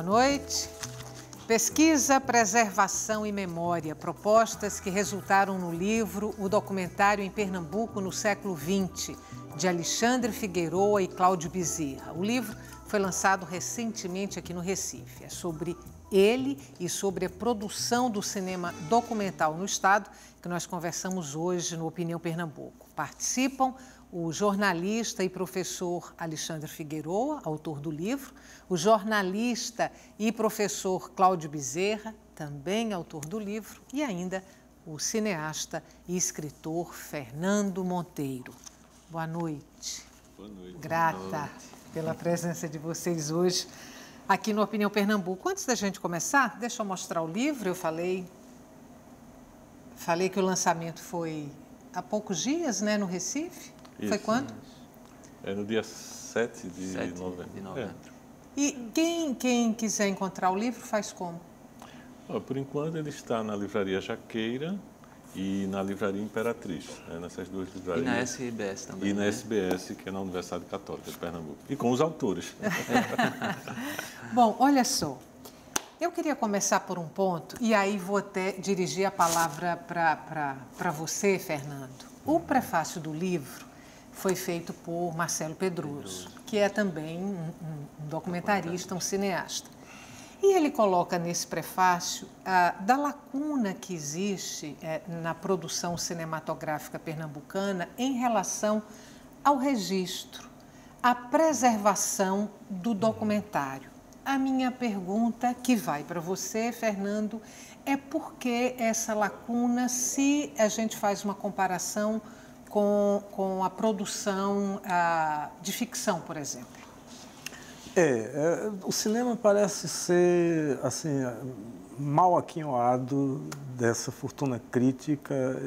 Boa noite. Pesquisa, preservação e memória, propostas que resultaram no livro O Documentário em Pernambuco no século XX, de Alexandre Figueroa e Cláudio Bezerra. O livro foi lançado recentemente aqui no Recife. É sobre ele e sobre a produção do cinema documental no estado que nós conversamos hoje no Opinião Pernambuco. Participam o jornalista e professor Alexandre Figueroa, autor do livro, o jornalista e professor Cláudio Bezerra, também autor do livro, e ainda o cineasta e escritor Fernando Monteiro. Boa noite. Boa noite. Grata Boa noite. Pela presença de vocês hoje aqui no Opinião Pernambuco. Antes da gente começar, deixa eu mostrar o livro. Eu falei que o lançamento foi há poucos dias, né, no Recife. Isso. Foi quando? É no dia 7 de novembro. É. E quem quiser encontrar o livro, faz como? Por enquanto ele está na Livraria Jaqueira e na Livraria Imperatriz, nessas duas livrarias. E na SBS também. E na SBS, que é na Universidade Católica de Pernambuco. E com os autores. Bom, olha só. Eu queria começar por um ponto, e aí vou até dirigir a palavra para você, Fernando. O prefácio do livro foi feito por Marcelo Pedroso, que é também um documentarista, um cineasta. E ele coloca nesse prefácio da lacuna que existe na produção cinematográfica pernambucana em relação ao registro, à preservação do documentário. A minha pergunta, que vai para você, Fernando, é por que essa lacuna se a gente faz uma comparação com a produção de ficção, por exemplo? O cinema parece ser assim, mal aquinhoado dessa fortuna crítica.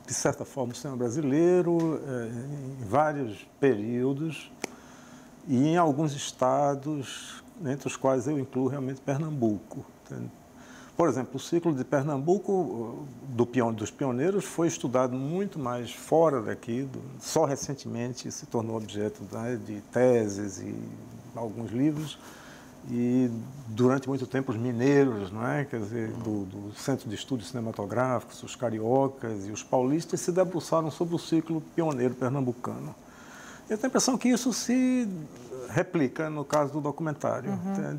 De certa forma, o cinema brasileiro, em vários períodos, e em alguns estados, entre os quais eu incluo realmente Pernambuco. Por exemplo, o ciclo de Pernambuco, dos pioneiros, foi estudado muito mais fora daqui, só recentemente se tornou objeto de teses e alguns livros, e durante muito tempo os mineiros, quer dizer, do Centro de Estudos Cinematográficos, os cariocas e os paulistas se debruçaram sobre o ciclo pioneiro pernambucano. Eu tenho a impressão que isso se replica no caso do documentário.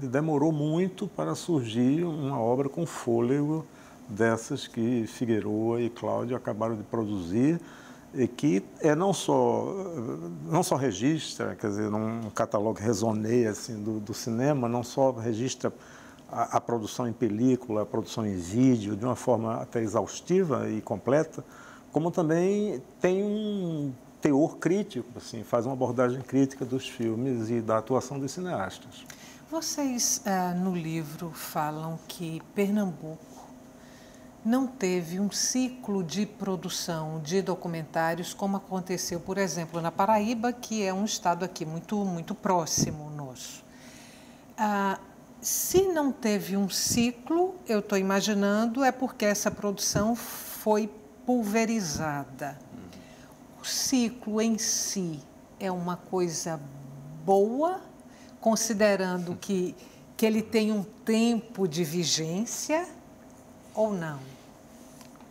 Demorou muito para surgir uma obra com fôlego dessas que Figueroa e Cláudio acabaram de produzir, e que não só registra, quer dizer, num catálogo raisonné assim, do cinema, não só registra a produção em película, a produção em vídeo, de uma forma até exaustiva e completa, como também tem um teor crítico, assim, faz uma abordagem crítica dos filmes e da atuação dos cineastas. Vocês, no livro, falam que Pernambuco não teve um ciclo de produção de documentários como aconteceu, por exemplo, na Paraíba, que é um estado aqui muito próximo nosso. Se não teve um ciclo, eu estou imaginando, é porque essa produção foi pulverizada. O ciclo em si é uma coisa boa, considerando que ele tem um tempo de vigência ou não?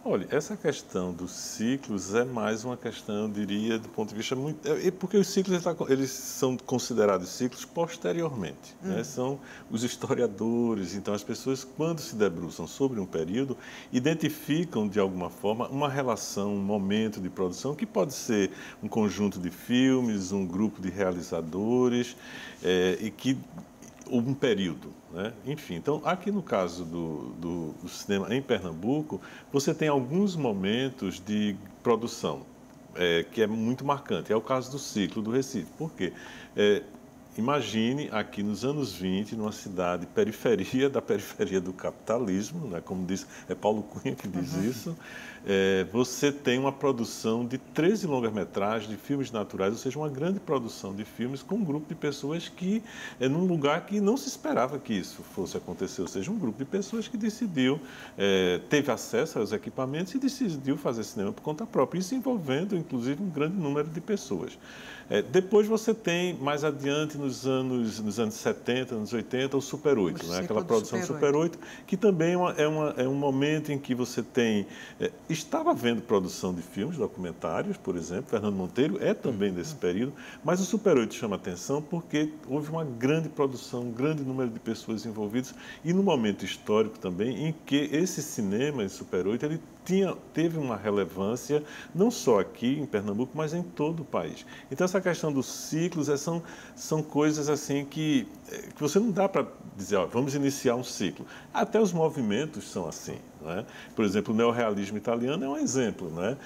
Olha, essa questão dos ciclos é mais uma questão, eu diria, do ponto de vista muito... Porque os ciclos eles são considerados ciclos posteriormente, São os historiadores, então as pessoas, quando se debruçam sobre um período, identificam de alguma forma uma relação, um momento de produção, que pode ser um conjunto de filmes, um grupo de realizadores, um período, Enfim, então, aqui no caso do cinema em Pernambuco, você tem alguns momentos de produção que é muito marcante. É o caso do ciclo do Recife. Por quê? Imagine aqui nos anos 20, numa cidade periferia da periferia do capitalismo, como diz, é Paulo Cunha que diz isso, você tem uma produção de 13 longas-metragens de filmes naturais, ou seja, uma grande produção de filmes com um grupo de pessoas que, num lugar que não se esperava que isso fosse acontecer, ou seja, um grupo de pessoas que decidiu, teve acesso aos equipamentos e decidiu fazer cinema por conta própria, isso envolvendo, inclusive, um grande número de pessoas. Depois você tem, mais adiante, nos anos 70, anos 80, o Super 8, né? Aquela produção Super Super 8, que também é um momento em que você tem... estava havendo produção de filmes, documentários, por exemplo, Fernando Monteiro é também desse período, mas o Super 8 chama atenção porque houve uma grande produção, um grande número de pessoas envolvidas e no momento histórico também em que esse cinema em Super 8, ele teve uma relevância não só aqui em Pernambuco, mas em todo o país. Então essa questão dos ciclos são coisas assim que você não dá para dizer, ó, vamos iniciar um ciclo. Até os movimentos são assim. Né? Por exemplo, o neorrealismo italiano é um exemplo. Né?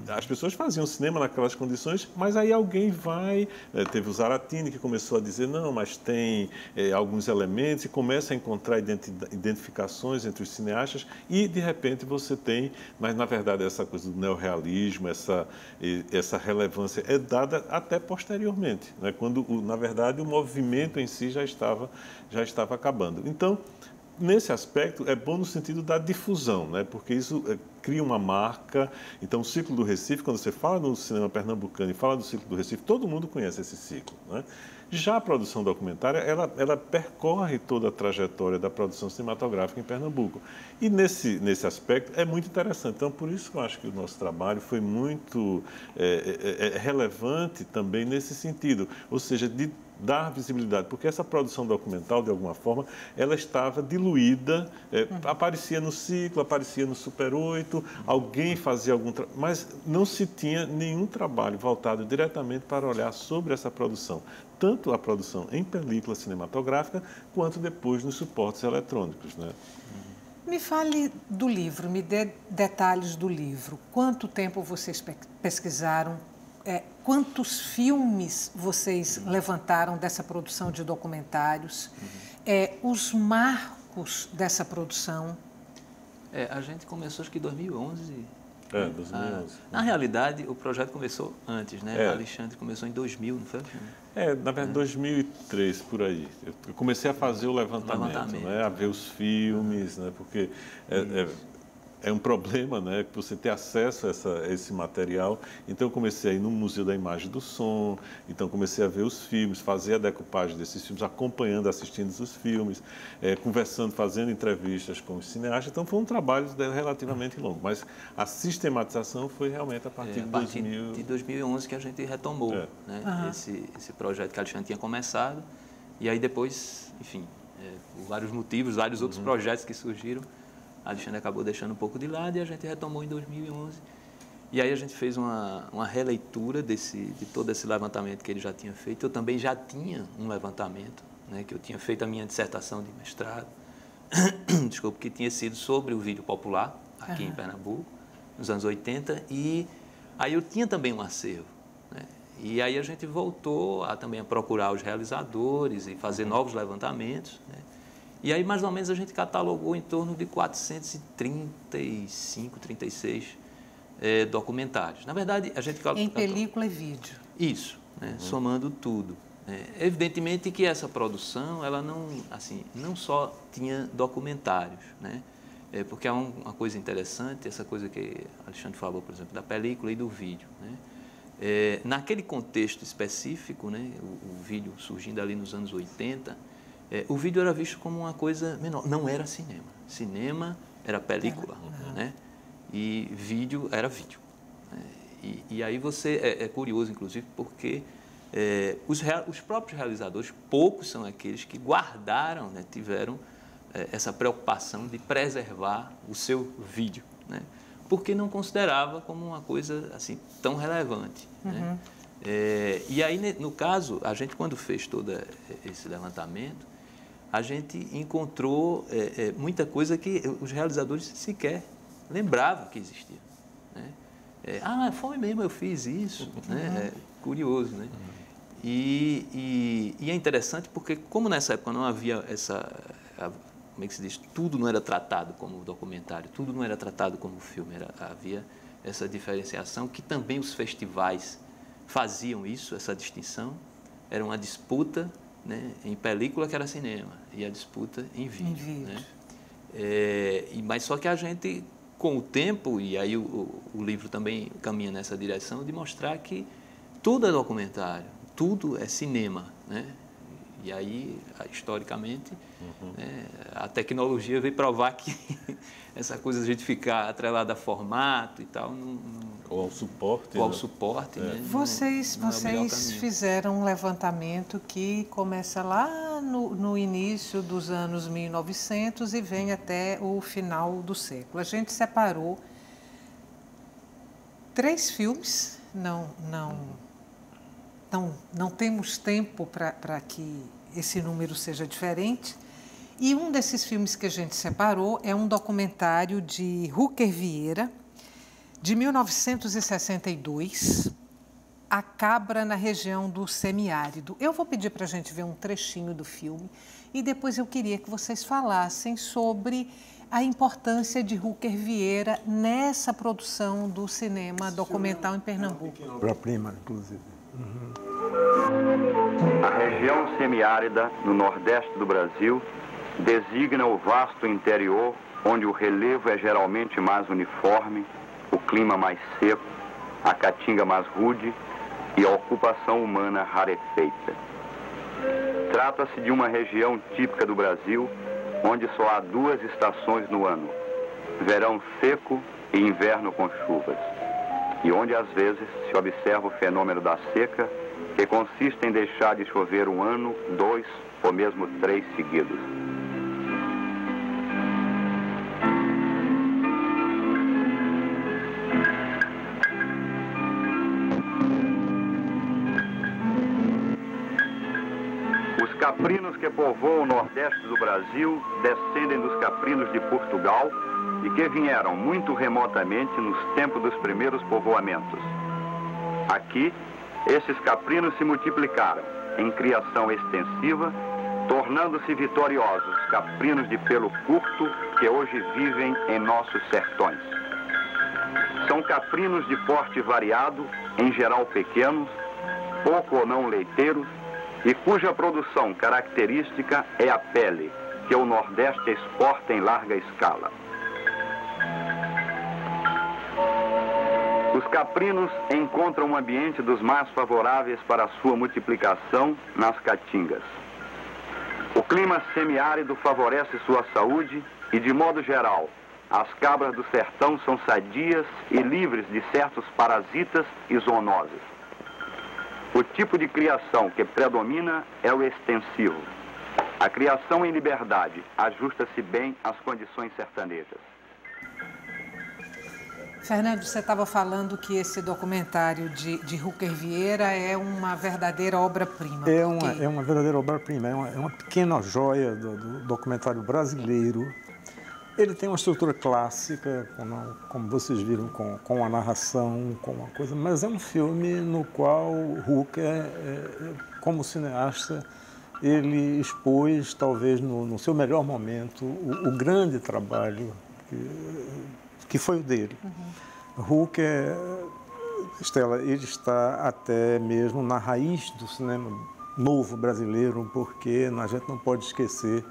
As pessoas faziam cinema naquelas condições, mas aí alguém vai... teve o Zaratini que começou a dizer, não, mas tem alguns elementos e começa a encontrar identificações entre os cineastas e, de repente, você tem... Mas, na verdade, essa coisa do neorrealismo, essa relevância é dada até posteriormente, né? Quando, na verdade, o movimento em si já estava acabando. Então, nesse aspecto, é bom no sentido da difusão, né? Porque isso cria uma marca. Então, o ciclo do Recife, quando você fala no cinema pernambucano e fala do ciclo do Recife, todo mundo conhece esse ciclo, né? Já a produção documentária, ela percorre toda a trajetória da produção cinematográfica em Pernambuco. E nesse aspecto é muito interessante. Então, por isso que eu acho que o nosso trabalho foi muito relevante também nesse sentido. Ou seja, de dar visibilidade, porque essa produção documental, de alguma forma, ela estava diluída, aparecia no ciclo, aparecia no Super 8, alguém fazia algum trabalho, mas não se tinha nenhum trabalho voltado diretamente para olhar sobre essa produção, tanto a produção em película cinematográfica, quanto depois nos suportes eletrônicos, né? Me fale do livro, me dê detalhes do livro. Quanto tempo vocês pesquisaram? Quantos filmes vocês levantaram dessa produção de documentários? Os marcos dessa produção? A gente começou, acho que em 2011. 2011. Na realidade, o projeto começou antes, né? Alexandre começou em 2000, não foi? Na verdade, 2003, por aí. Eu comecei a fazer o levantamento. Né? A ver os filmes, né? Porque é um problema, né, você ter acesso a esse material. Então, eu comecei a ir no Museu da Imagem e do Som, então comecei a ver os filmes, fazer a decupagem desses filmes, acompanhando, assistindo os filmes, conversando, fazendo entrevistas com os cineastas. Então, foi um trabalho relativamente longo, mas a sistematização foi realmente a partir de 2011 que a gente retomou né, esse projeto que a Alexandre tinha começado. E aí depois, enfim, por vários motivos, vários outros projetos que surgiram, a Alexandre acabou deixando um pouco de lado e a gente retomou em 2011. E aí a gente fez uma releitura de todo esse levantamento que ele já tinha feito. Eu também já tinha um levantamento, né, que eu tinha feito a minha dissertação de mestrado, desculpa, que tinha sido sobre o vídeo popular aqui em Pernambuco, nos anos 80. E aí eu tinha também um acervo. Né? E aí a gente voltou também a procurar os realizadores e fazer novos levantamentos, né? E aí, mais ou menos, a gente catalogou em torno de 435, 36 documentários. Na verdade, a gente... Em película e vídeo. Isso, né? Somando tudo. Evidentemente que essa produção, ela não só tinha documentários, né? Porque é uma coisa interessante, essa coisa que Alexandre falou, por exemplo, da película e do vídeo, né? Naquele contexto específico, né? O vídeo surgindo ali nos anos 80... o vídeo era visto como uma coisa menor, não era cinema. Cinema era película, né? E vídeo era vídeo. E aí é curioso, inclusive, porque os próprios realizadores, poucos são aqueles que guardaram, né, tiveram essa preocupação de preservar o seu vídeo, né? Porque não considerava como uma coisa assim tão relevante, né? E aí, no caso, a gente, quando fez todo esse levantamento, a gente encontrou muita coisa que os realizadores sequer lembravam que existia, né? Foi mesmo, eu fiz isso, né? Curioso, né? E é interessante porque, como nessa época não havia como é que se diz? Tudo não era tratado como documentário, tudo não era tratado como filme, havia essa diferenciação que também os festivais faziam isso, essa distinção, era uma disputa, né, em película que era cinema e a disputa em vídeo. Né? Mas só que a gente, com o tempo, e aí o livro também caminha nessa direção, de mostrar que tudo é documentário, tudo é cinema, né? E aí, historicamente, né, a tecnologia veio provar que essa coisa de a gente ficar atrelada a formato e tal... Ou ao suporte. Ou ao suporte, né? Vocês fizeram um levantamento que começa lá no início dos anos 1900 e vem até o final do século. A gente separou 3 filmes, não temos tempo para que esse número seja diferente. E um desses filmes que a gente separou é um documentário de Rutger Vieira, de 1962, A Cabra na Região do Semiárido. Eu vou pedir para a gente ver um trechinho do filme e depois eu queria que vocês falassem sobre a importância de Rutger Vieira nessa produção do cinema documental em Pernambuco. Obra-prima, inclusive. A região semiárida no nordeste do Brasil designa o vasto interior onde o relevo é geralmente mais uniforme, o clima mais seco, a caatinga mais rude e a ocupação humana rarefeita. Trata-se de uma região típica do Brasil, onde só há 2 estações no ano, verão seco e inverno com chuvas, e onde às vezes se observa o fenômeno da seca, que consiste em deixar de chover um ano, 2 ou mesmo 3 seguidos. Os caprinos que povoam o nordeste do Brasil descendem dos caprinos de Portugal e que vieram muito remotamente nos tempos dos primeiros povoamentos. Aqui, esses caprinos se multiplicaram em criação extensiva, tornando-se vitoriosos caprinos de pelo curto que hoje vivem em nossos sertões. São caprinos de porte variado, em geral pequenos, pouco ou não leiteiros, e cuja produção característica é a pele, que o Nordeste exporta em larga escala. Os caprinos encontram um ambiente dos mais favoráveis para a sua multiplicação nas caatingas. O clima semiárido favorece sua saúde e, de modo geral, as cabras do sertão são sadias e livres de certos parasitas e zoonoses. O tipo de criação que predomina é o extensivo. A criação em liberdade ajusta-se bem às condições sertanejas. Fernando, você estava falando que esse documentário de Rutger Vieira é uma verdadeira obra-prima. É uma verdadeira obra-prima, é uma pequena joia do documentário brasileiro. Ele tem uma estrutura clássica, como vocês viram, com a narração, com uma coisa, mas é um filme no qual Rutger, como cineasta, ele expôs, talvez no seu melhor momento, o grande trabalho que foi o dele. Rutger, Estela, ele está até mesmo na raiz do cinema novo brasileiro, porque a gente não pode esquecer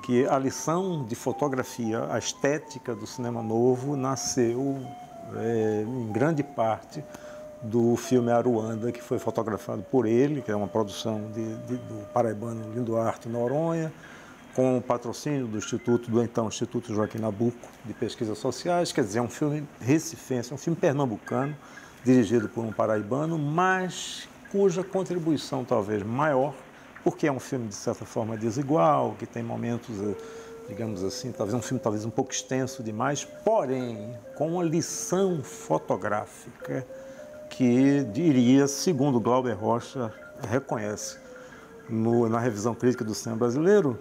que a lição de fotografia, a estética do cinema novo, nasceu em grande parte do filme Aruanda, que foi fotografado por ele, que é uma produção do paraibano Linduarte Noronha, com o patrocínio do Instituto Joaquim Nabuco de Pesquisas Sociais. Quer dizer, é um filme recifense, um filme pernambucano, dirigido por um paraibano, mas cuja contribuição talvez maior, porque é um filme de certa forma desigual, que tem momentos, digamos assim, talvez um filme talvez um pouco extenso demais, porém com uma lição fotográfica que, diria, segundo Glauber Rocha reconhece na revisão crítica do cinema brasileiro,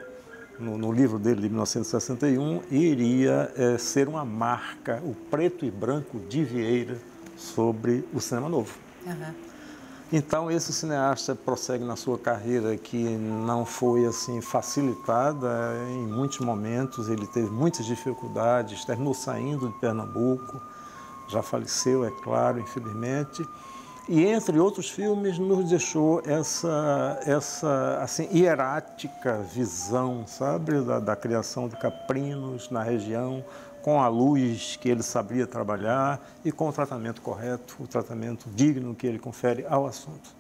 no livro dele de 1961, iria ser uma marca, o preto e branco de Vieira, sobre o cinema novo. Então, esse cineasta prossegue na sua carreira, que não foi assim facilitada em muitos momentos. Ele teve muitas dificuldades, terminou saindo de Pernambuco, já faleceu, é claro, infelizmente. E, entre outros filmes, nos deixou essa assim, hierática visão, sabe, da criação de caprinos na região, com a luz que ele sabia trabalhar e com o tratamento correto, o tratamento digno que ele confere ao assunto.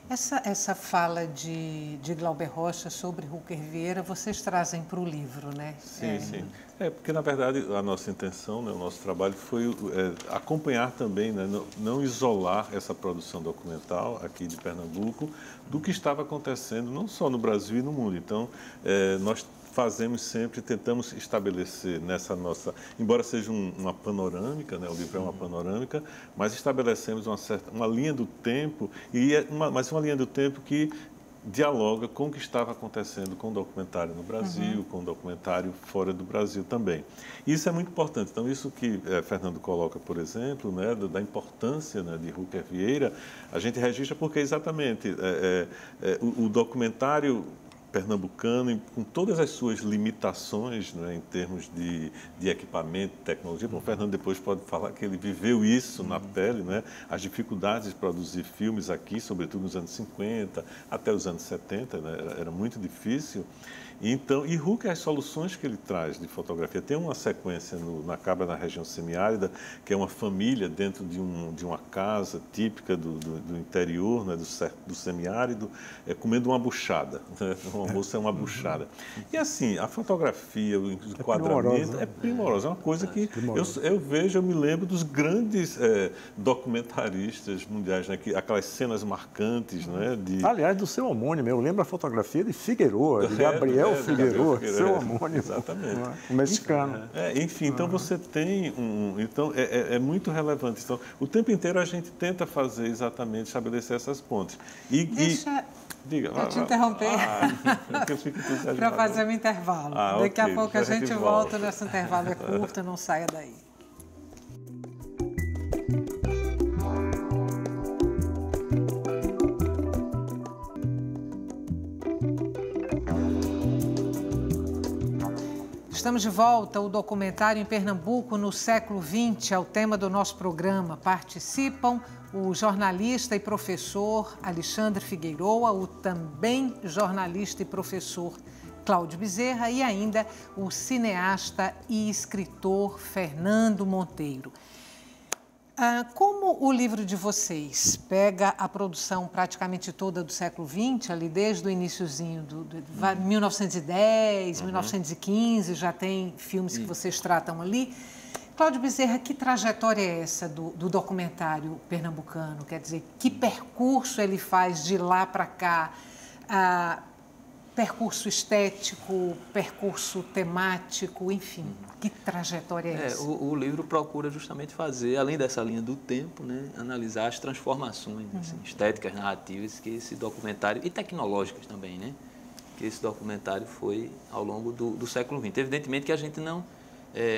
Essa fala de Glauber Rocha sobre Rutger Vieira, vocês trazem para o livro, né? Sim, sim. Porque, na verdade, a nossa intenção, né, o nosso trabalho foi acompanhar também, né, não isolar essa produção documental aqui de Pernambuco do que estava acontecendo, não só no Brasil e no mundo. Então, nós fazemos sempre, tentamos estabelecer nessa nossa, embora seja uma panorâmica, né, o livro é uma panorâmica, mas estabelecemos uma linha do tempo, mas uma linha do tempo que dialoga com o que estava acontecendo com o documentário no Brasil, com o documentário fora do Brasil também. Isso é muito importante. Então, isso que Fernando coloca, por exemplo, né, da importância, né, de Rutger Vieira, a gente registra porque exatamente o documentário pernambucano, com todas as suas limitações, né, em termos de equipamento, tecnologia. Bom, o Fernando depois pode falar que ele viveu isso na pele, né, as dificuldades de produzir filmes aqui, sobretudo nos anos 50 até os anos 70, né, era muito difícil. Então, e Rutger, as soluções que ele traz de fotografia, tem uma sequência na Cabra, na região semiárida, que é uma família dentro de uma casa típica do interior, né, do semiárido, comendo uma buchada, né? O almoço é uma buchada. E assim, a fotografia, o enquadramento é primorosa, é uma coisa que eu vejo, eu me lembro dos grandes documentaristas mundiais, né, aquelas cenas marcantes, né, Aliás, do seu homônimo, eu lembro a fotografia de Figueroa, de Gabriel Figueroa, seu homônimo, exatamente, o mexicano. Enfim, então você tem então é muito relevante. Então, o tempo inteiro a gente tenta fazer exatamente, estabelecer essas pontes. Diga, eu te interromper para fazer um intervalo. Daqui a pouco a gente volta nesse intervalo, é curto, não saia daí. Estamos de volta. O documentário em Pernambuco no século XX é o tema do nosso programa. Participam o jornalista e professor Alexandre Figueiroa, o também jornalista e professor Cláudio Bezerra e ainda o cineasta e escritor Fernando Monteiro. Como o livro de vocês pega a produção praticamente toda do século XX, ali desde o iniciozinho, 1910, 1915, já tem filmes que vocês tratam ali. Cláudio Bezerra, que trajetória é essa do documentário pernambucano? Quer dizer, que percurso ele faz de lá para cá? Percurso estético, percurso temático, enfim, que trajetória é essa? O livro procura justamente fazer, além dessa linha do tempo, né, analisar as transformações assim, estéticas, narrativas que esse documentário, e tecnológicas também, né, que esse documentário foi ao longo do século XX. Evidentemente que a gente não,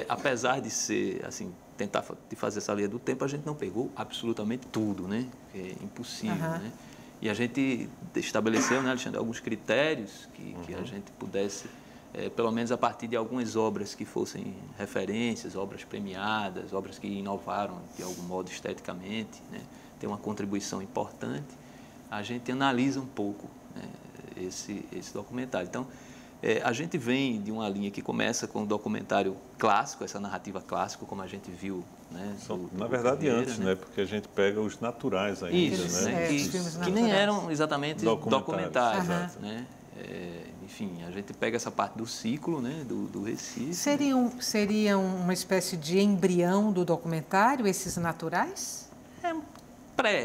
apesar de ser, assim, tentar de fazer essa linha do tempo, a gente não pegou absolutamente tudo, né, é impossível, né? E a gente estabeleceu, né, Alexandre, alguns critérios que a gente pudesse, pelo menos a partir de algumas obras que fossem referências, obras premiadas, obras que inovaram de algum modo esteticamente, né, tem uma contribuição importante, a gente analisa um pouco, né, esse documentário. Então, a gente vem de uma linha que começa com o documentário clássico, essa narrativa clássica, como a gente viu, né? Na verdade, Vieira, antes, né? Porque a gente pega os naturais ainda, isso, né? Que nem eram exatamente documentários, né? Enfim, a gente pega essa parte do ciclo, né? Do Recife. Seriam uma espécie de embrião do documentário, esses naturais?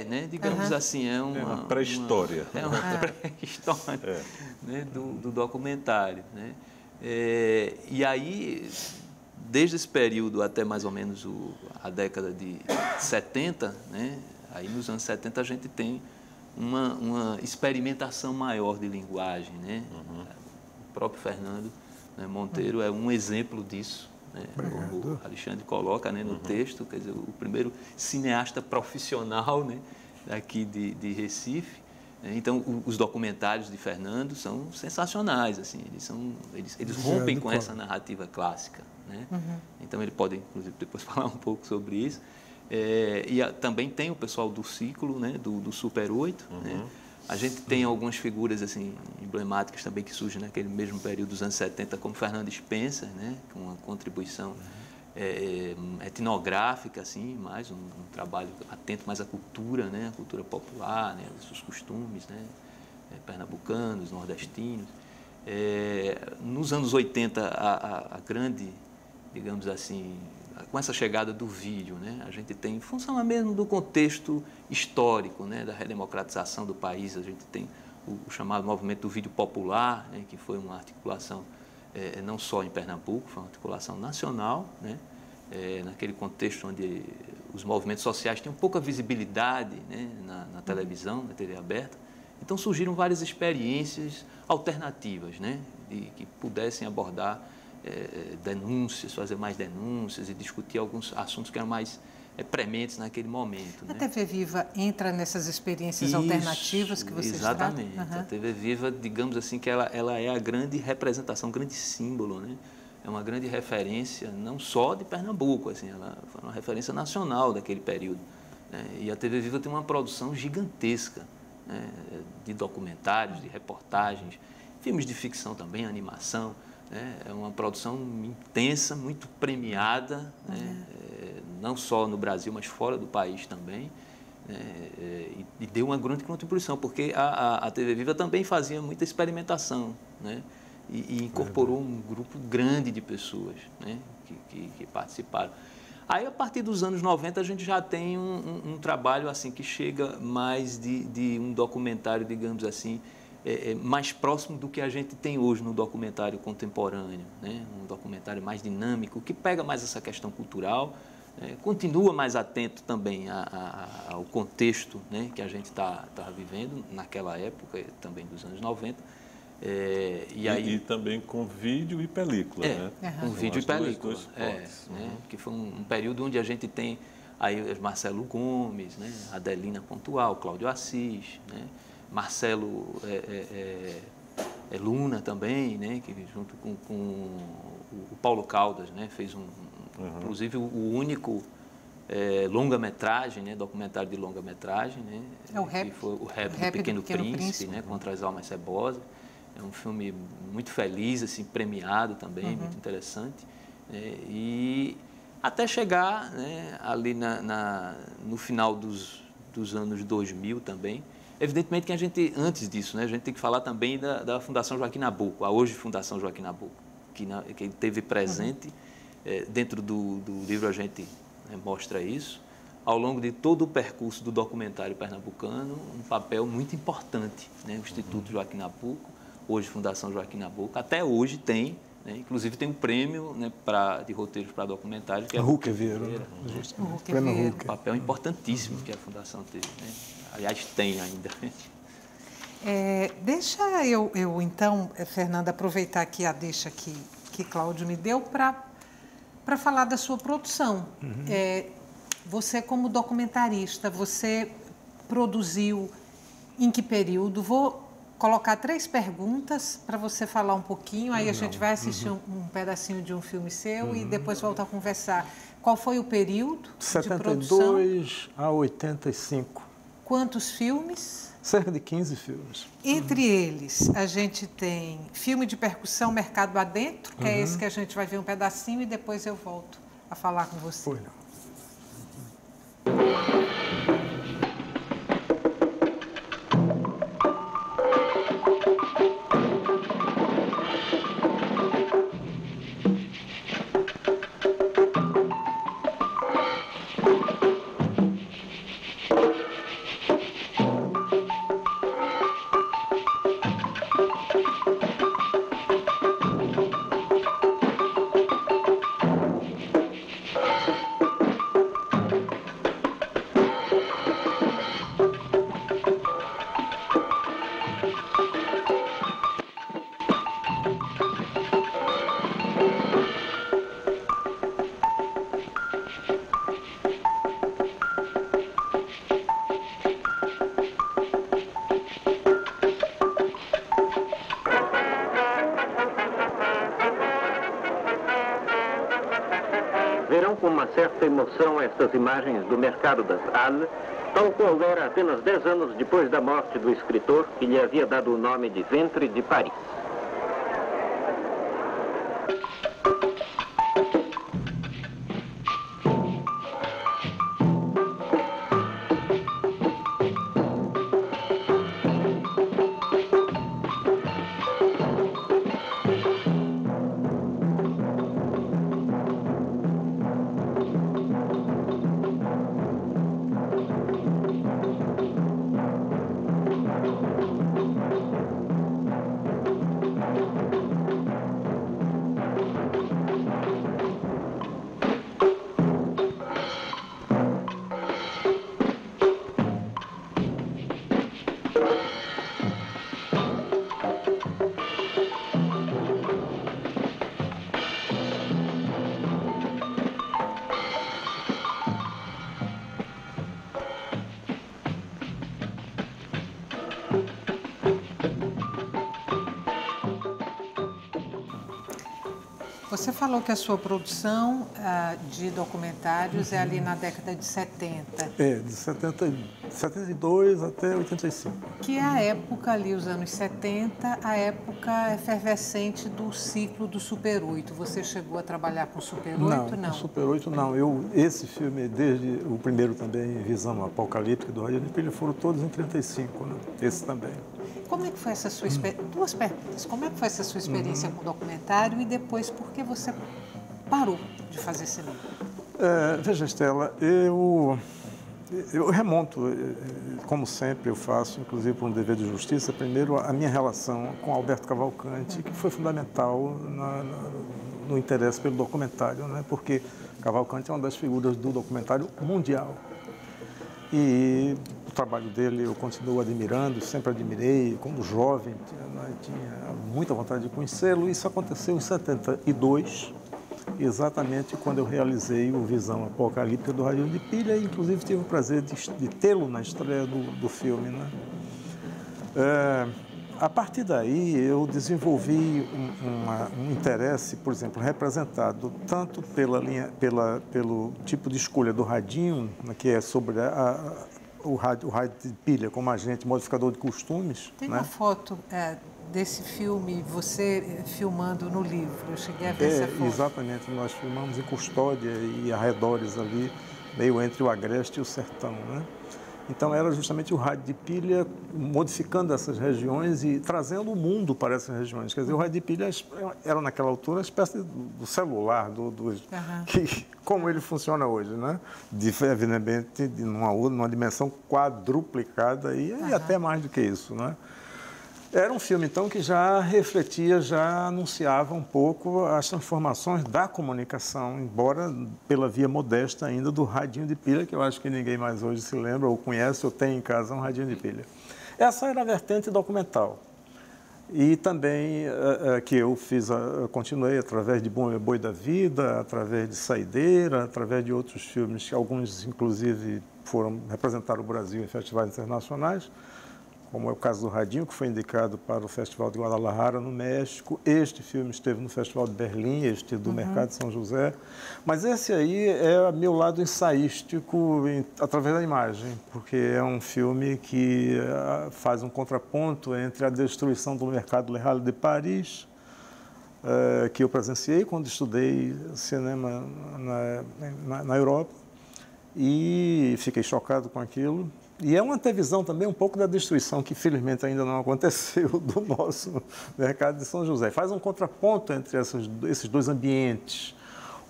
Né? Digamos assim, é uma pré-história. É uma pré-história né? do documentário, né? E aí, desde esse período até mais ou menos a década de 70, né? Aí nos anos 70 a gente tem uma experimentação maior de linguagem, né? O próprio Fernando, né, Monteiro é um exemplo disso. Né, como o Alexandre coloca, né, no texto, quer dizer, o primeiro cineasta profissional, né, daqui de Recife. Né, então, os documentários de Fernando são sensacionais, assim, eles rompem com essa narrativa clássica. Né? Então, ele pode, inclusive, depois falar um pouco sobre isso. Também tem o pessoal do ciclo, né, do Super 8, né? A gente tem algumas figuras assim, emblemáticas também que surgem naquele mesmo período dos anos 70, como Fernando Spencer, né, com uma contribuição etnográfica, assim, mais um trabalho atento mais à cultura, né, a cultura popular, né, os costumes, né, pernambucanos, nordestinos. Nos anos 80, a grande, digamos assim, com essa chegada do vídeo, né, a gente tem, em função mesmo do contexto histórico, né, da redemocratização do país, a gente tem o chamado movimento do vídeo popular, né, que foi uma articulação não só em Pernambuco, foi uma articulação nacional, né, naquele contexto onde os movimentos sociais têm pouca visibilidade, né, na televisão, na TV aberta. Então surgiram várias experiências alternativas, né, que pudessem abordar denúncias, fazer mais denúncias e discutir alguns assuntos que eram mais prementes naquele momento. A né? TV Viva entra nessas experiências alternativas que vocês tratam? Exatamente. A TV Viva, digamos assim, que ela é a grande representação, um grande símbolo, né? É uma grande referência, não só de Pernambuco, assim, ela foi uma referência nacional daquele período. Né? E a TV Viva tem uma produção gigantesca, né? De documentários, de reportagens, filmes de ficção também, animação. Né? É uma produção intensa, muito premiada, né? Não só no Brasil, mas fora do país também. Né? E deu uma grande contribuição, porque a TV Viva também fazia muita experimentação, né? E incorporou um grupo grande de pessoas, né, que participaram. Aí, a partir dos anos 90, a gente já tem um trabalho assim que chega mais de um documentário, digamos assim, mais próximo do que a gente tem hoje no documentário contemporâneo, né? Um documentário mais dinâmico, que pega mais essa questão cultural, continua mais atento também ao contexto, né, que a gente está vivendo naquela época, também dos anos 90. E também com vídeo e película, né? Com vídeo e película. Né? Que foi um período onde a gente tem aí Marcelo Gomes, né? Adelina Pontual, Cláudio Assis, né? Marcelo Luna também, né? Que junto com o Paulo Caldas, né? Fez inclusive o único longa-metragem, né? Documentário de longa-metragem, né? Que foi o Rap do Pequeno Príncipe, né? Contra as Almas Cebosas. É um filme muito feliz, assim, premiado também, muito interessante. E até chegar, né, ali no final dos anos 2000 também. Evidentemente que a gente, antes disso, né, a gente tem que falar também da Fundação Joaquim Nabuco, a hoje Fundação Joaquim Nabuco, que teve presente, dentro do livro a gente mostra isso, ao longo de todo o percurso do documentário pernambucano, um papel muito importante, né, o Instituto Joaquim Nabuco, hoje Fundação Joaquim Nabuco, até hoje tem, né, inclusive tem um prêmio, né, de roteiros para documentários, que é o Hucker Vieira. Um papel importantíssimo que a Fundação teve, né? Aliás, tem ainda. Deixa eu então, Fernanda, aproveitar aqui a deixa que Cláudio me deu para falar da sua produção. Você, como documentarista, você produziu em que período? Vou colocar 3 perguntas para você falar um pouquinho, aí a gente vai assistir um pedacinho de um filme seu e depois voltar a conversar. Qual foi o período de produção? 72 a 85. Quantos filmes? Cerca de 15 filmes. Entre eles, a gente tem filme de percussão Mercado Adentro, que é esse que a gente vai ver um pedacinho e depois eu volto a falar com você. Pois não. Verão com uma certa emoção estas imagens do Mercado das Halles, tal qual era apenas 10 anos depois da morte do escritor que lhe havia dado o nome de Ventre de Paris. Você falou que a sua produção de documentários é ali na década de 70. De 72 até 85. Que é a época ali, os anos 70, a época efervescente do ciclo do Super 8. Você chegou a trabalhar com Super 8? Não, com Super 8 não. Esse filme, desde o primeiro também, Visão Apocalíptica do Radinho de Pilha, foram todos em 35, né? Esse também. Como é que foi essa sua experiência? Duas perguntas. Como é que foi essa sua experiência com o documentário e depois por que você parou de fazer cinema? Veja, Estela, eu remonto, como sempre eu faço, inclusive por um dever de justiça, primeiro a minha relação com Alberto Cavalcanti, que foi fundamental no interesse pelo documentário, né? Porque Cavalcanti é uma das figuras do documentário mundial. E o trabalho dele eu continuo admirando, sempre admirei. Quando jovem, tinha muita vontade de conhecê-lo. Isso aconteceu em 72, exatamente quando eu realizei o Visão Apocalíptica do Radinho de Pilha. E, inclusive, tive o prazer de tê-lo na estreia do filme, né? A partir daí, eu desenvolvi um interesse, por exemplo, representado tanto pelo tipo de escolha do radinho, que é sobre o rádio de pilha como agente modificador de costumes. Tem uma foto desse filme, você filmando no livro, eu cheguei a ver essa foto. Exatamente, nós filmamos em Custódia e arredores ali, meio entre o Agreste e o Sertão, né? Então, era justamente o rádio de pilha modificando essas regiões e trazendo o mundo para essas regiões. Quer dizer, o rádio de pilha era, naquela altura, uma espécie do celular, como ele funciona hoje, né? Evidentemente, numa dimensão quadruplicada e até mais do que isso, né? Era um filme, então, que já refletia, já anunciava um pouco as transformações da comunicação, embora pela via modesta ainda do radinho de pilha, que eu acho que ninguém mais hoje se lembra ou conhece ou tem em casa um radinho de pilha. Essa era a vertente documental. E também que eu continuei através de Bom Boi da Vida, através de Saideira, através de outros filmes, que alguns, inclusive, representaram o Brasil em festivais internacionais, como é o caso do Radinho, que foi indicado para o Festival de Guadalajara, no México. Este filme esteve no Festival de Berlim, este do Mercado de São José. Mas esse aí é meu lado ensaístico através da imagem, porque é um filme que faz um contraponto entre a destruição do Mercado Les Halles de Paris, que eu presenciei quando estudei cinema na Europa, e fiquei chocado com aquilo. E é uma antevisão também um pouco da destruição, que felizmente ainda não aconteceu, do nosso Mercado de São José. Faz um contraponto entre esses dois ambientes.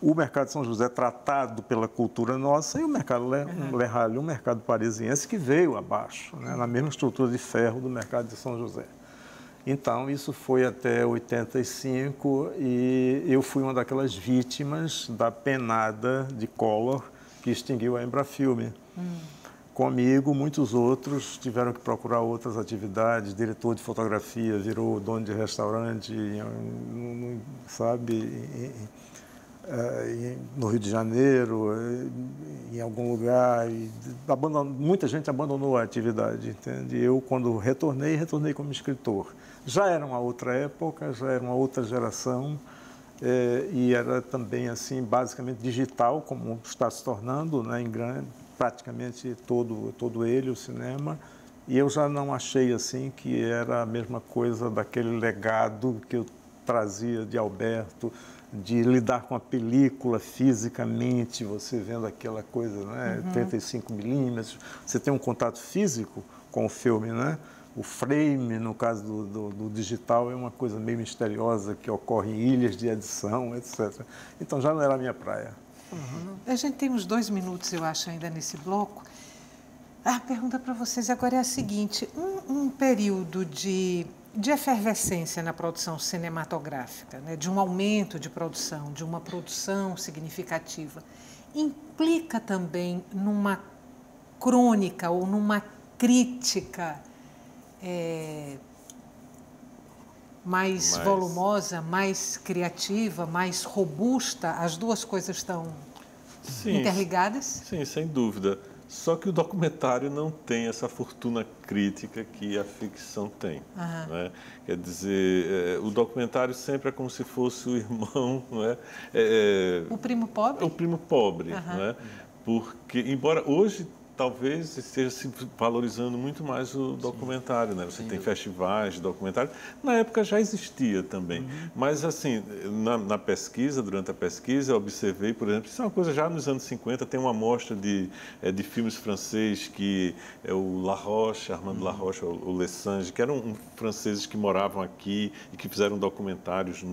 O Mercado de São José tratado pela cultura nossa e o Mercado Les Halles, um mercado parisiense que veio abaixo, né, na mesma estrutura de ferro do Mercado de São José. Então, isso foi até 85 e eu fui uma daquelas vítimas da penada de Collor que extinguiu a Embrafilme. Comigo, muitos outros tiveram que procurar outras atividades. Diretor de fotografia virou dono de restaurante, sabe, no Rio de Janeiro, em algum lugar. Muita gente abandonou a atividade, entende? Eu, quando retornei como escritor. Já era uma outra época, já era uma outra geração. E era também, assim, basicamente digital, como está se tornando, né, em grande, praticamente todo ele, o cinema, e eu já não achei assim que era a mesma coisa daquele legado que eu trazia de Alberto, de lidar com a película fisicamente, você vendo aquela coisa, né, 35 milímetros, você tem um contato físico com o filme, né? O frame, no caso do digital, é uma coisa meio misteriosa que ocorre em ilhas de edição, etc. Então já não era a minha praia. A gente tem uns 2 minutos, eu acho, ainda nesse bloco. A pergunta para vocês agora é a seguinte: um período de efervescência na produção cinematográfica, né, de um aumento de produção, de uma produção significativa, implica também numa crônica ou numa crítica mais volumosa, mais criativa, mais robusta? As duas coisas estão interligadas? Sim, sem dúvida. Só que o documentário não tem essa fortuna crítica que a ficção tem. Né? Quer dizer, o documentário sempre é como se fosse o irmão, não é? O primo pobre? O primo pobre, não é? Porque, embora hoje talvez esteja se valorizando muito mais o documentário, né? Você tem festivais de documentário. Na época já existia também. Mas, assim, na pesquisa, durante a pesquisa, eu observei, por exemplo, isso é uma coisa já nos anos 50, tem uma amostra de filmes franceses que é o La Roche, Armand La Roche, o Lessange, que eram franceses que moravam aqui e que fizeram documentários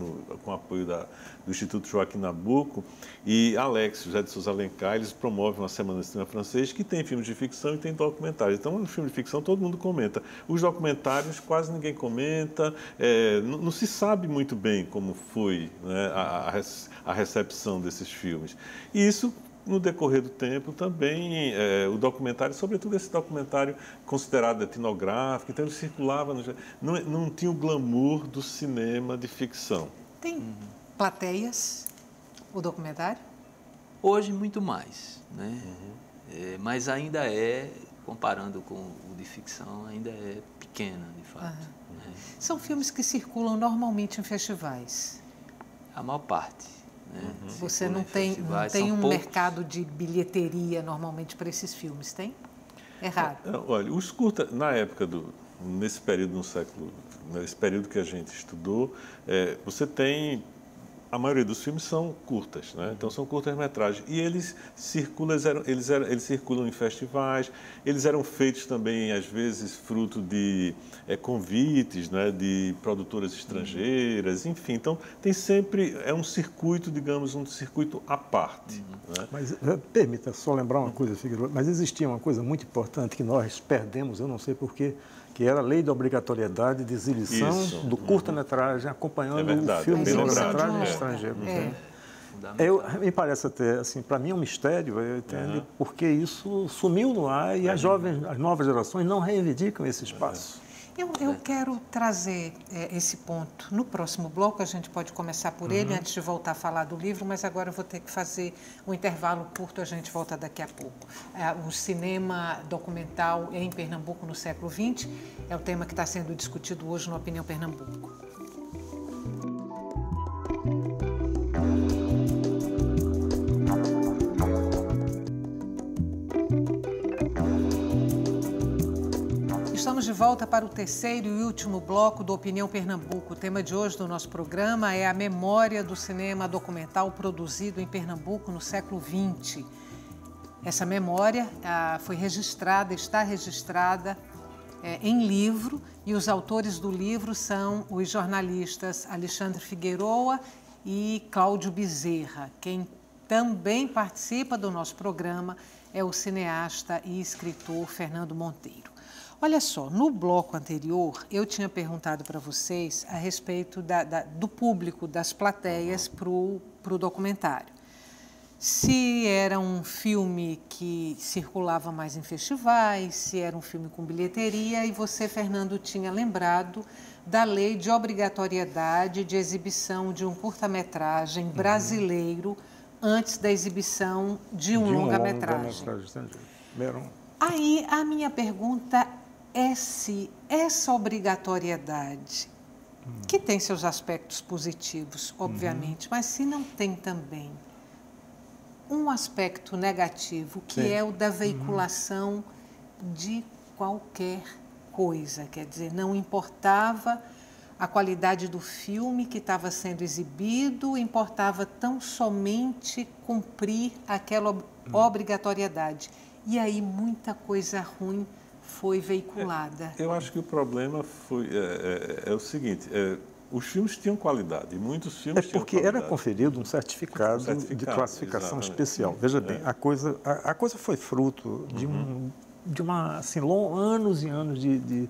com apoio do Instituto Joaquim Nabuco, e Alex, José de Souza Alencar, eles promovem uma semana de cinema francês que tem filmes de ficção e tem documentários. Então, no filme de ficção todo mundo comenta. Os documentários quase ninguém comenta, não se sabe muito bem como foi, né, a recepção desses filmes. E isso, no decorrer do tempo, também o documentário, sobretudo esse documentário considerado etnográfico, então ele circulava, não tinha o glamour do cinema de ficção. Tem plateias, o documentário? Hoje, muito mais, né? Mas ainda comparando com o de ficção, ainda é pequena, de fato. Né? São filmes que circulam normalmente em festivais? A maior parte. Né? Você não tem um mercado de bilheteria normalmente para esses filmes, tem? É raro. Olha, os curtas, na época nesse período nesse período que a gente estudou, você tem... A maioria dos filmes são curtas, né? Então são curtas-metragens. E eles circulam em festivais, eles eram feitos também, às vezes, fruto de convites, né? De produtoras estrangeiras, enfim. Então tem sempre, um circuito, digamos, um circuito à parte. Né? Mas permita só lembrar uma coisa, Figueiredo, mas existia uma coisa muito importante que nós perdemos, eu não sei porquê, que era a lei da obrigatoriedade de exibição do curta-metragem acompanhando o filme de longa-metragem estrangeiro. Me parece até, assim, para mim é um mistério, eu entendo, porque isso sumiu no ar e as novas gerações não reivindicam esse espaço. Eu quero trazer esse ponto. No próximo bloco, a gente pode começar por ele, antes de voltar a falar do livro, mas agora eu vou ter que fazer um intervalo curto, a gente volta daqui a pouco. O cinema documental em Pernambuco no século XX é o tema que está sendo discutido hoje no Opinião Pernambuco. Estamos de volta para o terceiro e último bloco do Opinião Pernambuco. O tema de hoje do nosso programa é a memória do cinema documental produzido em Pernambuco no século XX. Essa memória foi registrada, está registrada em livro, e os autores do livro são os jornalistas Alexandre Figueroa e Cláudio Bezerra. Quem também participa do nosso programa é o cineasta e escritor Fernando Monteiro. Olha só, no bloco anterior, eu tinha perguntado para vocês a respeito do público, das plateias para o documentário. Se era um filme que circulava mais em festivais, se era um filme com bilheteria, e você, Fernando, tinha lembrado da lei de obrigatoriedade de exibição de um curta-metragem brasileiro antes da exibição de um longa-metragem. Aí a minha pergunta é se essa obrigatoriedade, que tem seus aspectos positivos, obviamente, mas se não tem também um aspecto negativo, que é o da veiculação de qualquer coisa, quer dizer, não importava a qualidade do filme que estava sendo exibido, importava tão somente cumprir aquela obrigatoriedade. E aí muita coisa ruim foi veiculada. Eu acho que o problema é o seguinte, os filmes tinham qualidade, e muitos filmes tinham porque qualidade. Era conferido um certificado de classificação especial. Veja bem, a coisa foi fruto de uma, assim, anos e anos de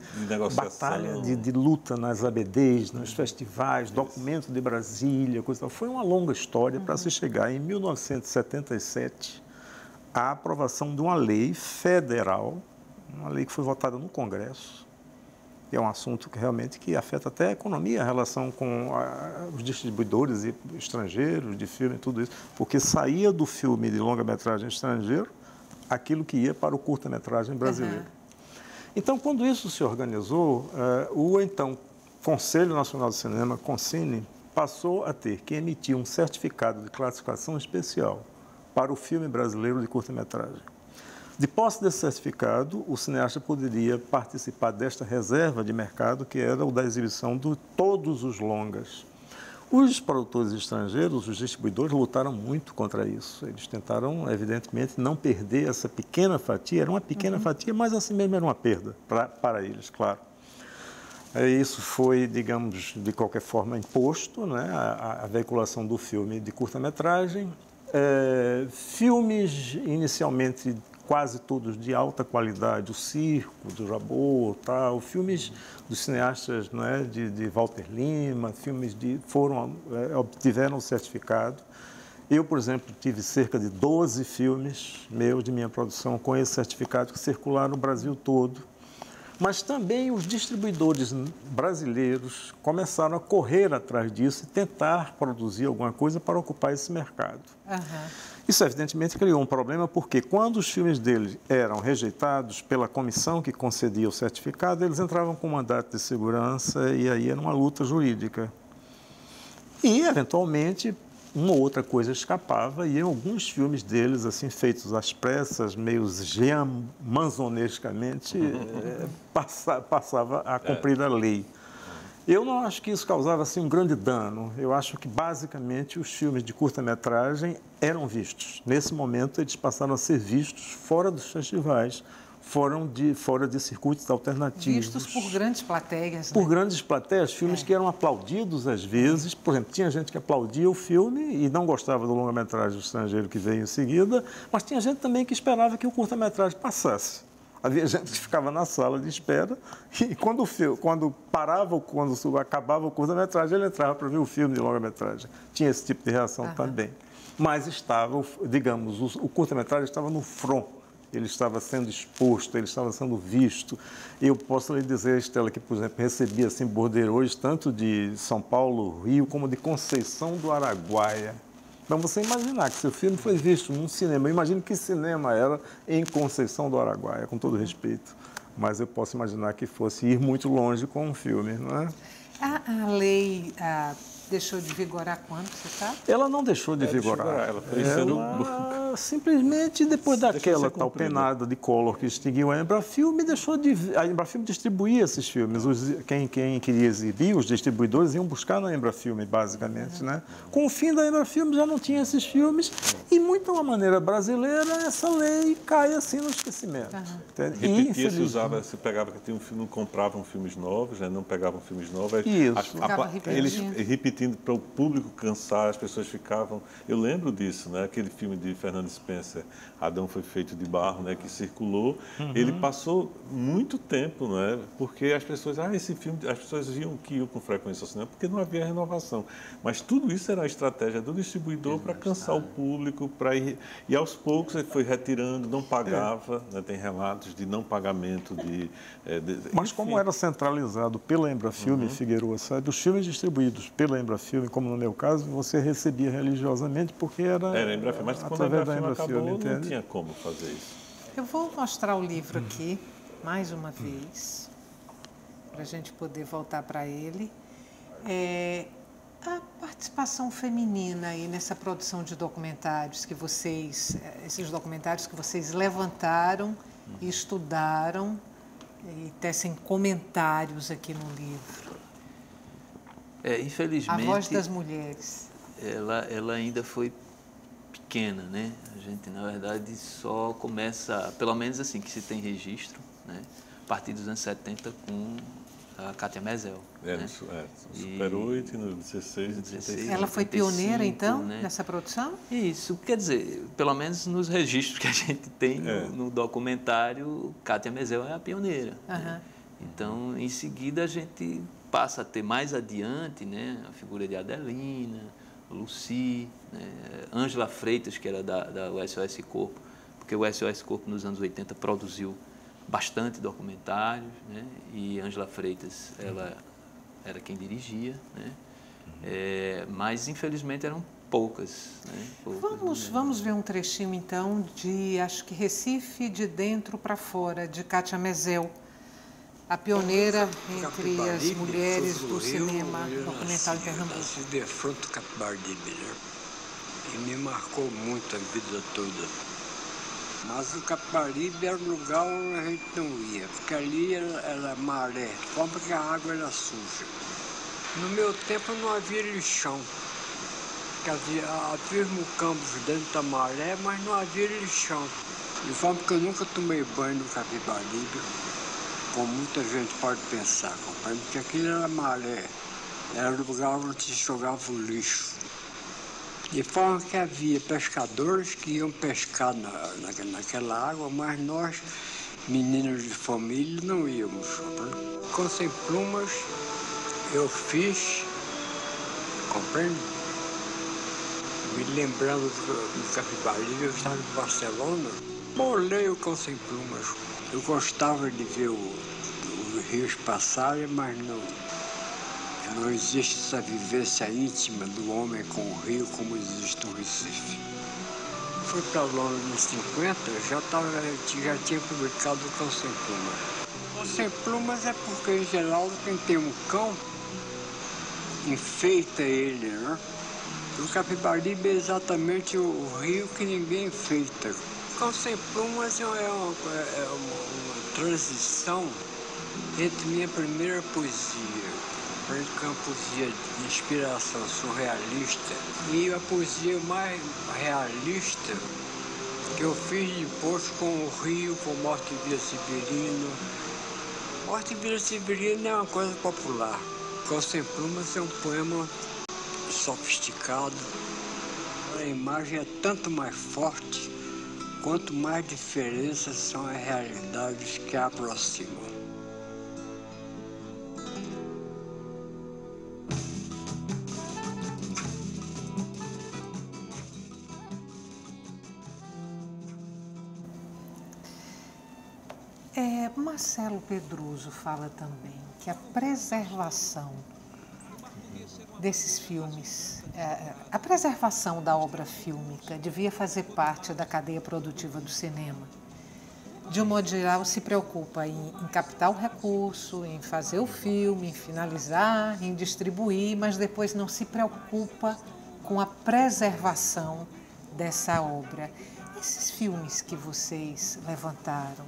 batalha, de luta nas ABDs, nos festivais, documento de Brasília, coisa tal. Foi uma longa história para se chegar em 1977 à aprovação de uma lei federal, uma lei que foi votada no Congresso, que é um assunto que realmente afeta até a economia, a relação com os distribuidores estrangeiros de filme e tudo isso, porque saía do filme de longa-metragem estrangeiro aquilo que ia para o curta-metragem brasileiro. Então, quando isso se organizou, o então Conselho Nacional de Cinema, CONCINE, passou a ter que emitir um certificado de classificação especial para o filme brasileiro de curta-metragem. De posse desse certificado, o cineasta poderia participar desta reserva de mercado, que era o da exibição de todos os longas. Os produtores estrangeiros, os distribuidores, lutaram muito contra isso. Eles tentaram, evidentemente, não perder essa pequena fatia. Era uma pequena fatia, mas assim mesmo era uma perda para eles, claro. Isso foi, digamos, de qualquer forma imposto, né? A veiculação do filme de curta-metragem. Filmes, inicialmente, quase todos de alta qualidade, o Circo, do Jabor, tal, filmes dos cineastas, né, de Walter Lima, filmes obtiveram o certificado. Eu, por exemplo, tive cerca de 12 filmes de minha produção, com esse certificado, que circularam no Brasil todo. Mas também os distribuidores brasileiros começaram a correr atrás disso e tentar produzir alguma coisa para ocupar esse mercado. Isso, evidentemente, criou um problema, porque quando os filmes deles eram rejeitados pela comissão que concedia o certificado, eles entravam com mandato de segurança e aí era uma luta jurídica. E, eventualmente, uma ou outra coisa escapava, e em alguns filmes deles, assim, feitos às pressas, meio manzonescamente, passava a cumprir a lei. Eu não acho que isso causava assim, um grande dano. Eu acho que, basicamente, os filmes de curta-metragem eram vistos. Nesse momento, eles passaram a ser vistos fora dos festivais, fora de circuitos alternativos. Vistos por grandes plateias. Por né? grandes plateias, filmes que eram aplaudidos às vezes. Por exemplo, tinha gente que aplaudia o filme e não gostava do longa-metragem estrangeiro que veio em seguida, mas tinha gente também que esperava que o curta-metragem passasse. Havia gente que ficava na sala de espera e quando acabava o curta-metragem, ele entrava para ver o filme de longa-metragem. Tinha esse tipo de reação também. Mas estava, digamos, o curta-metragem estava no front. Ele estava sendo exposto, ele estava sendo visto. Eu posso lhe dizer, Estela, que, por exemplo, recebi assim, borderôs tanto de São Paulo, Rio, como de Conceição do Araguaia. Então, você imaginar que seu filme foi visto num cinema, eu imagino que cinema era em Conceição do Araguaia, com todo respeito, mas eu posso imaginar que fosse ir muito longe com um filme, não é? A lei deixou de vigorar quando, você sabe? Ela não deixou de vigorar. Ela foi sendo... Simplesmente depois daquela tal penada de Collor que extinguiu a Embrafilme, a Embrafilme distribuía esses filmes. Quem queria exibir, os distribuidores iam buscar na Embrafilme, basicamente, né? Com o fim da Embrafilme já não tinha esses filmes e, muito de uma maneira brasileira, essa lei cai assim no esquecimento. Repetia, se pegava que tinha um filme, não compravam filmes novos, né? Não pegavam filmes novos. Isso. Eles repetindo para o público cansar, as pessoas ficavam... Eu lembro disso, né? Aquele filme de Fernando Spencer, Adão foi feito de barro, né? Que circulou. Ele passou muito tempo, né? Porque as pessoas... esse filme... As pessoas viam que iam com frequência ao cinema, porque não havia renovação. Mas tudo isso era a estratégia do distribuidor para cansar o público, para ir... E aos poucos ele foi retirando, não pagava, né? Tem relatos de não pagamento Mas como era centralizado pela Embrafilme, Figueroa, sabe? Os filmes distribuídos pela Embrafilme, como no meu caso, você recebia religiosamente porque era Embrafilme, mas quando através da Embrafilme acabou, entende? não tinha como fazer isso. Eu vou mostrar o livro aqui, mais uma vez, para a gente poder voltar para ele. A participação feminina aí nessa produção de documentários esses documentários que vocês levantaram e estudaram e tecem comentários aqui no livro. Infelizmente... A voz das mulheres. Ela ainda foi pequena, né? A gente, na verdade, só começa, pelo menos assim, que se tem registro, né? A partir dos anos 70 com a Kátia Mezzel. No Super 8, no 16 e 36. Ela foi pioneira, então, né? nessa produção? Isso, quer dizer, pelo menos nos registros que a gente tem no documentário, Kátia Mezzel é a pioneira. Né? Então, em seguida, a gente passa a ter mais adiante, né, a figura de Adelina, Lucy, né, Ângela Freitas, que era da SOS Corpo, porque o SOS Corpo nos anos 80 produziu bastante documentários, né, e Ângela Freitas ela era quem dirigia, né, mas infelizmente eram poucas. Né? Vamos ver um trechinho, então, de, acho que Recife, de Dentro para Fora, de Kátia Mezel, a pioneira entre as mulheres do cinema documental em Pernambuco. Eu nasci de frente do Capibaribe, né? E me marcou muito a vida toda. Mas o Capibaribe era um lugar onde a gente não ia, porque ali era maré, de forma que a água era suja. No meu tempo não havia lixão. Havia mucambos dentro da maré, mas não havia lixão. De forma que eu nunca tomei banho no Capibaribe, como muita gente pode pensar, compreende? Porque aquilo era maré, era o lugar onde se jogava o lixo. De forma que havia pescadores que iam pescar naquela água, mas nós, meninos de família, não íamos. Com Sem Plumas, eu fiz, compreende? Me lembrando do Capibaribe, eu estava em Barcelona, molhei o Com Sem Plumas. Eu gostava de ver os rios passarem, mas não existe essa vivência íntima do homem com o rio como existe no Recife. Fui para Londres nos 50, já tinha publicado o Cão Sem Plumas. O Sem Plumas é porque, em geral, quem tem um cão enfeita ele, né? O Capibaribe é exatamente o rio que ninguém enfeita. O Cão Sem Plumas é uma transição entre minha primeira poesia, que é uma poesia de inspiração surrealista, e a poesia mais realista que eu fiz depois com o Rio, com Morte e Vila Severino. Morte e Vila Severino é uma coisa popular. Cão Sem Plumas é um poema sofisticado. A imagem é tanto mais forte quanto mais diferenças são as realidades que a aproximam. Marcelo Pedroso fala também que a preservação desses filmes, a preservação da obra fílmica devia fazer parte da cadeia produtiva do cinema. De um modo geral, se preocupa em captar o recurso, em fazer o filme, em finalizar, em distribuir, mas depois não se preocupa com a preservação dessa obra. Esses filmes que vocês levantaram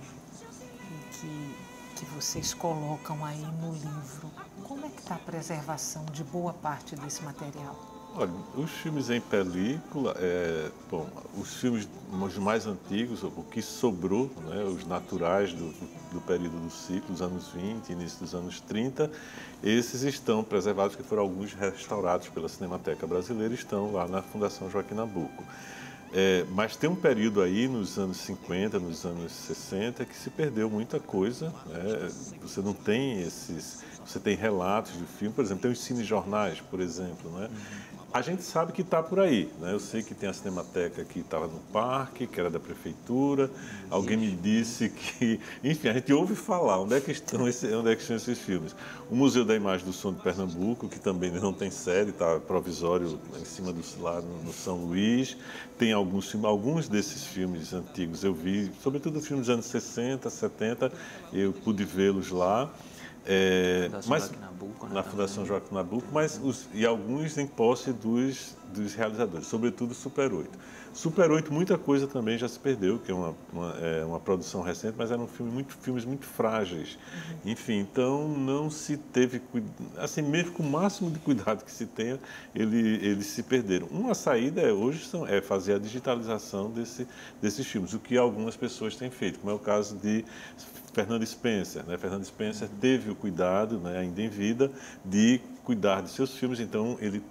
e que vocês colocam aí no livro, como é que está a preservação de boa parte desse material? Olha, os filmes em película, os filmes os mais antigos, o que sobrou, né, os naturais do período do ciclo, dos anos 20, início dos anos 30, esses estão preservados, que foram alguns restaurados pela Cinemateca Brasileira, estão lá na Fundação Joaquim Nabuco. Mas tem um período aí, nos anos 50, nos anos 60, que se perdeu muita coisa, né? Você não tem você tem relatos de filme, por exemplo, tem os cinejornais, por exemplo, né? A gente sabe que está por aí, né? Eu sei que tem a Cinemateca que estava no parque, que era da prefeitura. Alguém me disse que, enfim, a gente ouve falar onde é que estão esses filmes. O Museu da Imagem do Som de Pernambuco, que também não tem sede, está provisório em cima lá no São Luís. Tem alguns desses filmes antigos eu vi, sobretudo filmes dos anos 60, 70, eu pude vê-los lá. Na Fundação Joaquim Nabuco, e alguns em posse dos realizadores, sobretudo Super 8. Super 8, muita coisa também já se perdeu, que é uma produção recente, mas eram filmes muito frágeis. Enfim, então não se teve, assim, mesmo com o máximo de cuidado que se tenha, eles se perderam. Uma saída hoje é fazer a digitalização desses filmes, o que algumas pessoas têm feito, como é o caso de Fernando Spencer, né? Fernando Spencer teve o cuidado, né, ainda em vida, de cuidar de seus filmes, então ele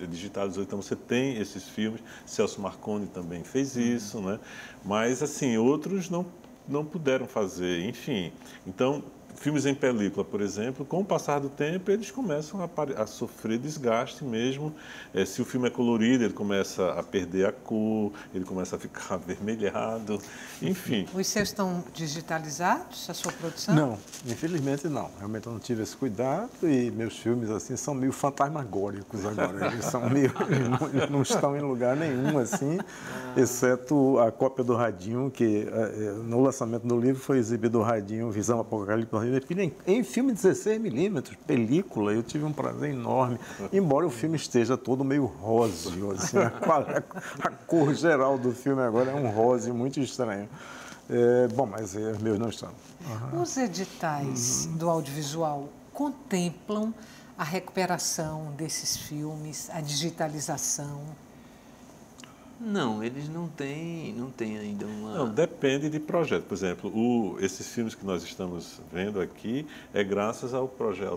digitalizou, então você tem esses filmes. Celso Marconi também fez isso, né? Mas assim, outros não puderam fazer, enfim. Então filmes em película, por exemplo, com o passar do tempo, eles começam a sofrer desgaste mesmo. Se o filme é colorido, ele começa a perder a cor, ele começa a ficar avermelhado, enfim. Os seus estão digitalizados, a sua produção? Não, infelizmente não. Realmente eu não tive esse cuidado e meus filmes assim são meio fantasmagóricos agora. Eles são meio, não estão em lugar nenhum assim, exceto a cópia do radinho que no lançamento do livro foi exibido o radinho Visão Apocalipse em filme 16mm, película. Eu tive um prazer enorme, embora o filme esteja todo meio róseo, assim, a cor geral do filme agora é um róseo muito estranho. Bom, mas os meus não estão. Os editais do audiovisual contemplam a recuperação desses filmes, a digitalização? Não, eles não têm ainda uma... Não, depende de projeto. Por exemplo, esses filmes que nós estamos vendo aqui é graças ao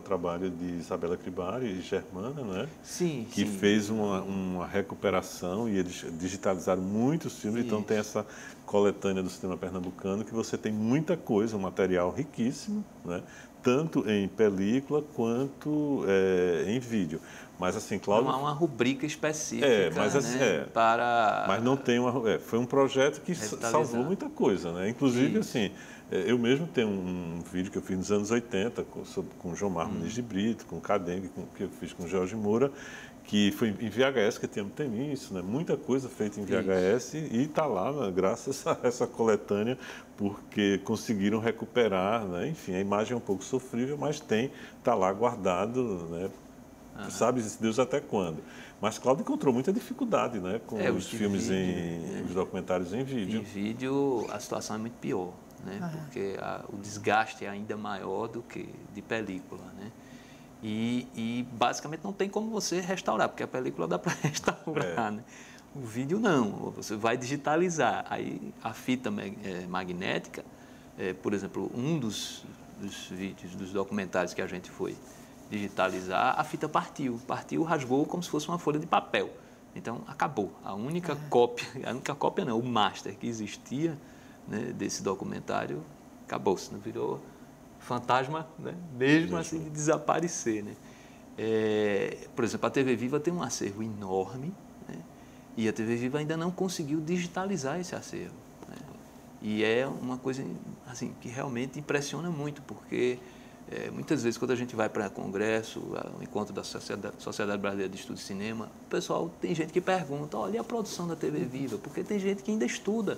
trabalho de Isabela Cribari e Germana, né? Sim, que sim. fez uma recuperação e eles digitalizaram muitos filmes. Então tem essa coletânea do cinema pernambucano que você tem muita coisa, um material riquíssimo, né? Tanto em película quanto em vídeo. Mas assim, Cláudio... Não há uma rubrica específica, mas, assim, né, para... Mas não tem uma... foi um projeto que salvou muita coisa, né? Inclusive, assim, eu mesmo tenho um vídeo que eu fiz nos anos 80 com Jomar Muniz de Brito, com Cadengue, que eu fiz com Jorge Moura, que foi em VHS, que tem isso, né? Muita coisa feita em VHS e está lá, né? Graças a essa coletânea, porque conseguiram recuperar, né? Enfim, a imagem é um pouco sofrível, mas está lá guardado, né? Sabe Deus até quando. Mas Cláudio encontrou muita dificuldade, né? Com os filmes, os documentários em vídeo. Em vídeo a situação é muito pior, né? Porque o desgaste é ainda maior do que de película, né? E basicamente não tem como você restaurar, porque a película dá para restaurar, né? O vídeo não, você vai digitalizar. Aí a fita magnética, por exemplo, um dos vídeos, dos documentários que a gente foi digitalizar, a fita partiu, rasgou como se fosse uma folha de papel. Então acabou. A única cópia não, o master que existia, né, desse documentário, acabou-se, não virou fantasma, né, mesmo assim de desaparecer, né? Por exemplo, a TV Viva tem um acervo enorme, né, e a TV Viva ainda não conseguiu digitalizar esse acervo, né? E é uma coisa assim que realmente impressiona muito, porque muitas vezes quando a gente vai para congresso, o encontro da Sociedade Brasileira de Estudo de Cinema, o pessoal, tem gente que pergunta, olha, e a produção da TV Viva? Porque tem gente que ainda estuda,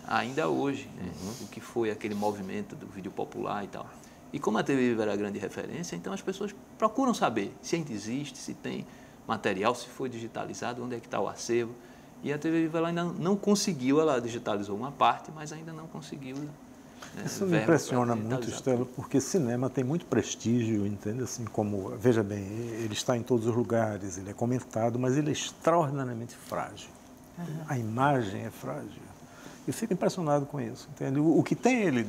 ainda hoje, né, o que foi aquele movimento do vídeo popular e tal. E como a TV Viva era a grande referência, então as pessoas procuram saber se ainda existe, se tem material, se foi digitalizado, onde é que está o acervo. E a TV Viva ela ainda não conseguiu, ela digitalizou uma parte, mas ainda não conseguiu. Isso me impressiona muito, Estela, porque cinema tem muito prestígio, entende? Assim como, veja bem, ele está em todos os lugares, ele é comentado, mas ele é extraordinariamente frágil. A imagem é frágil. Eu fico impressionado com isso, entende? O que tem ele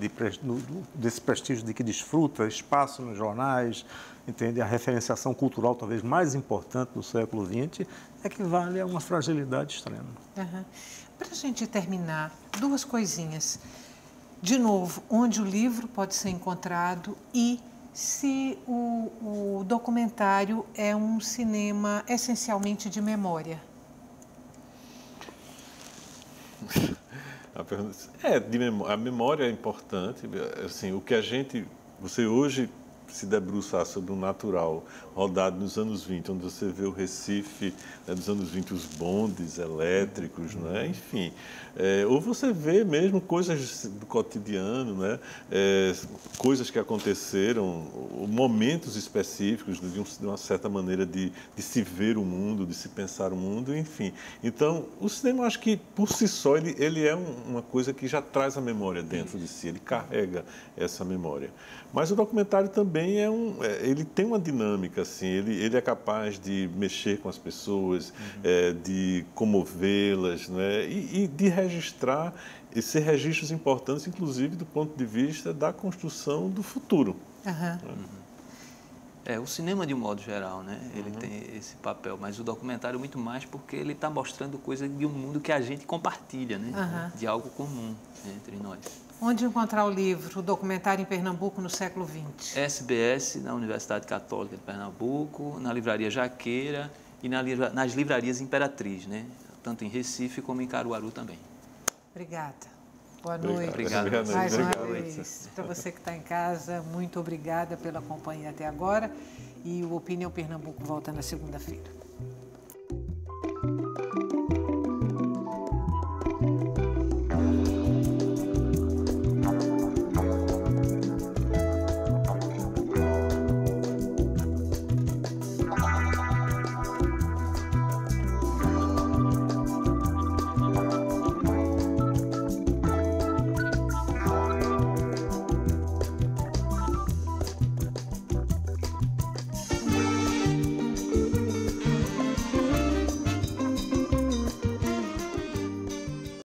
desse prestígio de que desfruta espaço nos jornais, entende? A referenciação cultural talvez mais importante do século XX, equivale a uma fragilidade extrema. Para a gente terminar, duas coisinhas. De novo, onde o livro pode ser encontrado e se o documentário é um cinema essencialmente de memória. A memória é importante. Assim, o que você hoje se debruçar sobre um natural rodado nos anos 20, onde você vê o Recife, né, nos anos 20, os bondes elétricos, né, enfim. Ou você vê mesmo coisas do cotidiano, né, coisas que aconteceram, momentos específicos de uma certa maneira de se ver o mundo, de se pensar o mundo, enfim. Então, o cinema, acho que, por si só, ele é uma coisa que já traz a memória dentro de si, ele carrega essa memória. Mas o documentário também ele tem uma dinâmica, assim, ele é capaz de mexer com as pessoas, de comovê-las, né, e de registrar, e ser registros importantes, inclusive do ponto de vista da construção do futuro. O cinema de um modo geral, né? Ele tem esse papel, mas o documentário muito mais porque ele está mostrando coisa de um mundo que a gente compartilha, né? De algo comum entre nós. Onde encontrar o livro, o documentário em Pernambuco no século XX? SBS, na Universidade Católica de Pernambuco, na Livraria Jaqueira e nas livrarias Imperatriz, né? Tanto em Recife como em Caruaru também. Obrigada. Boa noite. Obrigado. Mais uma vez. Para você que está em casa, muito obrigada pela companhia até agora. E o Opinião Pernambuco volta na segunda-feira.